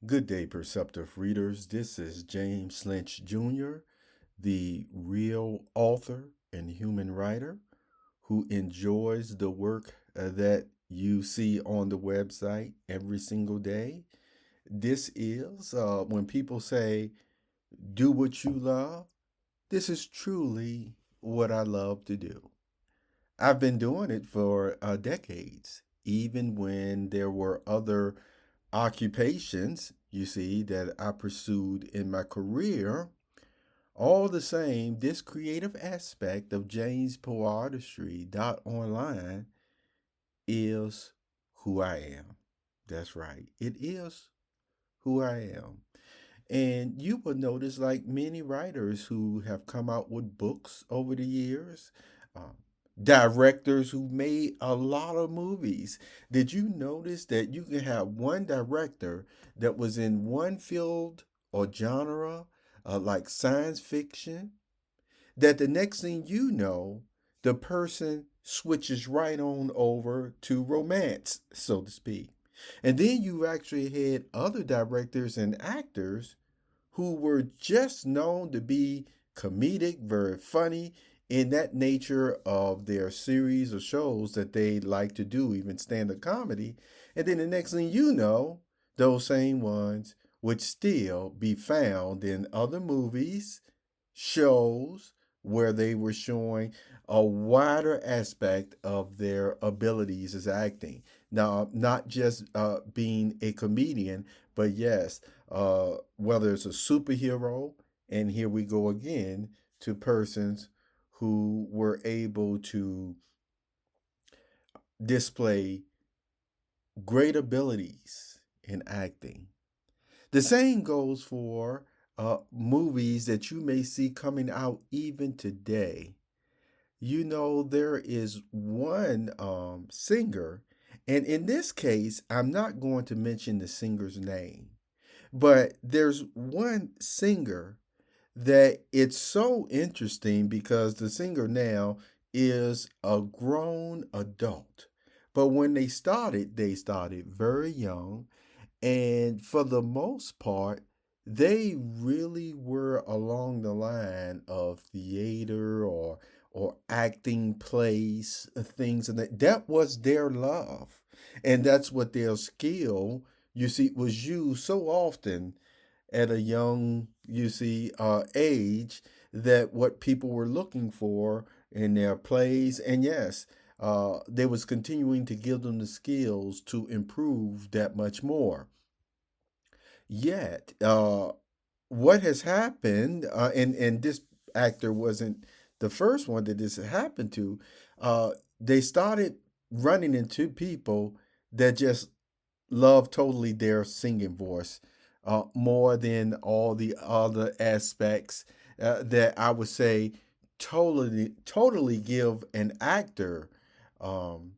Good day, perceptive readers. This is James Lynch Jr., the real author and human writer who enjoys the work that you see on the website every single day. This is when people say, do what you love. This is truly what I love to do. I've been doing it for decades, even when there were other occupations, you see, that I pursued in my career. All the same, this creative aspect of James Poeartistry dot online is who I am. That's right. It is who I am. And you will notice, like many writers who have come out with books over the years, um, directors who made a lot of movies. Did you notice that you can have one director that was in one field or genre, like science fiction, that the next thing you know, the person switches right on over to romance, so to speak. And then you actually had other directors and actors who were just known to be comedic, very funny in that nature of their series or shows that they like to do, even stand up comedy. And then the next thing you know, those same ones would still be found in other movies, shows where they were showing a wider aspect of their abilities as acting. Now, not just being a comedian, but yes, whether it's a superhero, and here we go again to persons who were able to display great abilities in acting. The same goes for movies that you may see coming out even today. You know, there is one singer, and in this case, I'm not going to mention the singer's name, but there's one singer that it's so interesting because the singer now is a grown adult. But when they started very young, and for the most part, they really were along the line of theater or acting plays, things and that was their love. And that's what their skill, you see, was used so often at a young, you see, age, that what people were looking for in their plays. And yes, they was continuing to give them the skills to improve that much more. Yet, what has happened, and this actor wasn't the first one that this happened to. They started running into people that just love totally their singing voice more than all the other aspects that I would say totally give an actor. Um,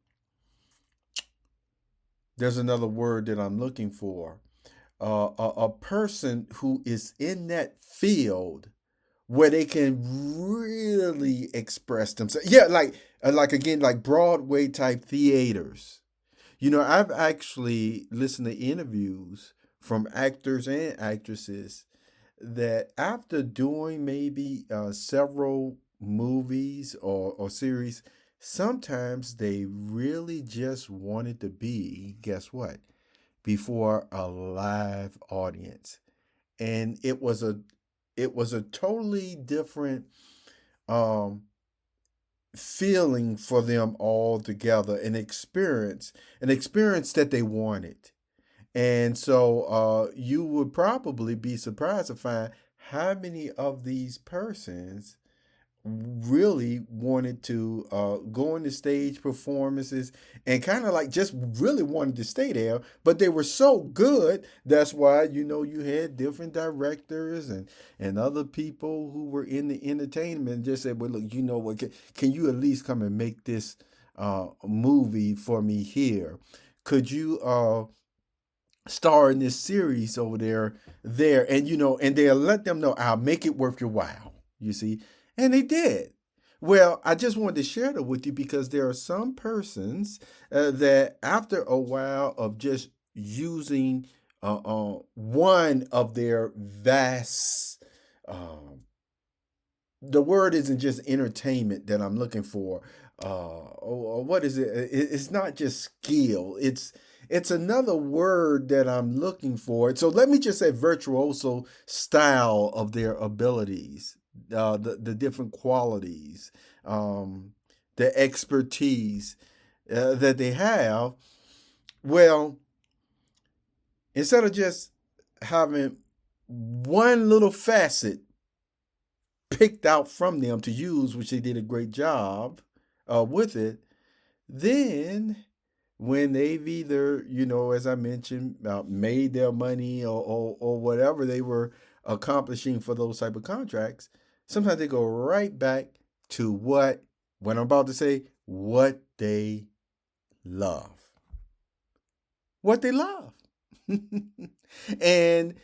there's another word that I'm looking for. A person who is in that field where they can really express themselves. Yeah, like again, like Broadway type theaters. You know, I've actually listened to interviews from actors and actresses that after doing maybe several movies or series, sometimes they really just wanted to be, guess what, before a live audience. And it was a totally different um feeling for them all together, an experience that they wanted. And so you would probably be surprised to find how many of these persons really wanted to go on the stage performances and kind of like just really wanted to stay there, but they were so good. That's why, you had different directors and other people who were in the entertainment and just said, well, look, you know what, can you at least come and make this movie for me here? Could you star in this series over there? And and they'll let them know, I'll make it worth your while, you see. And they did. Well, I just wanted to share that with you because there are some persons that after a while of just using one of their vast, the word isn't just entertainment that I'm looking for. Or what is it? It's not just skill. It's another word that I'm looking for. So let me just say virtuoso style of their abilities, the different qualities, um, the expertise that they have. Well, instead of just having one little facet picked out from them to use, which they did a great job with it, then when they've either, as I mentioned, made their money or whatever they were accomplishing for those type of contracts, sometimes they go right back to what I'm about to say, what they love. What they love. And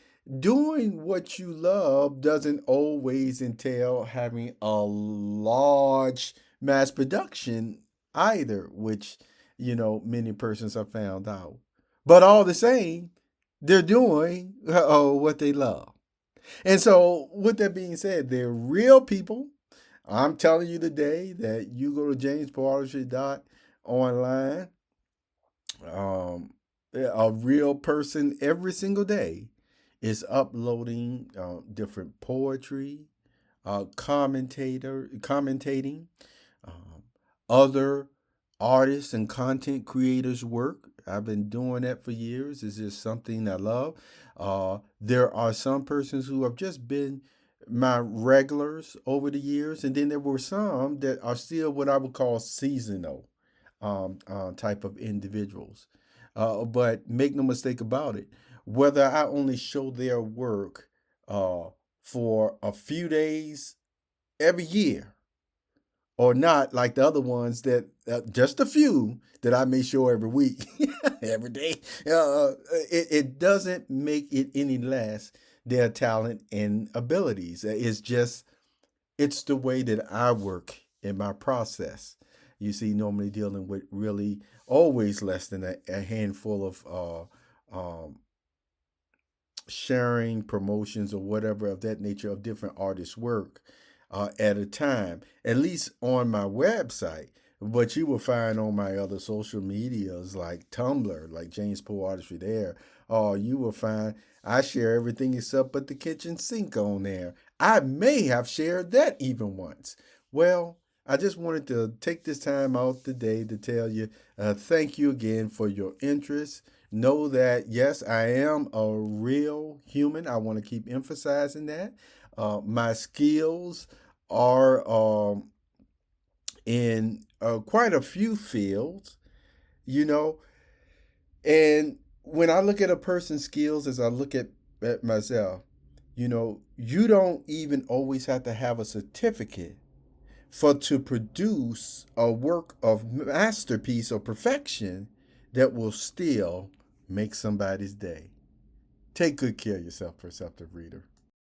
doing what you love doesn't always entail having a large mass production either, which, many persons have found out. But all the same, they're doing what they love. And so, with that being said, they're real people. I'm telling you today that you go to jamespoeartistry.online, um, a real person every single day is uploading different poetry, commentating, um, other artists and content creators' work. I've been doing that for years. It's just something I love. There are some persons who have just been my regulars over the years, and then there were some that are still what I would call seasonal type of individuals. But make no mistake about it, whether I only show their work uh, for a few days every year or not, like the other ones that just a few that I may show every week, every day, it doesn't make it any less their talent and abilities. It's the way that I work in my process. You see, normally dealing with really always less than a handful of sharing promotions or whatever of that nature of different artists' work at a time, at least on my website. But you will find on my other social medias like Tumblr, like James Poeartistry there, or you will find I share everything except but the kitchen sink on there. I may have shared that even once. Well, I just wanted to take this time out today to tell you thank you again for your interest. Know that, yes, I am a real human. I want to keep emphasizing that. My skills are in quite a few fields, you know. And when I look at a person's skills, as I look at myself, you don't even always have to have a certificate for to produce a work of masterpiece or perfection that will still make somebody's day. Take good care of yourself, perceptive reader.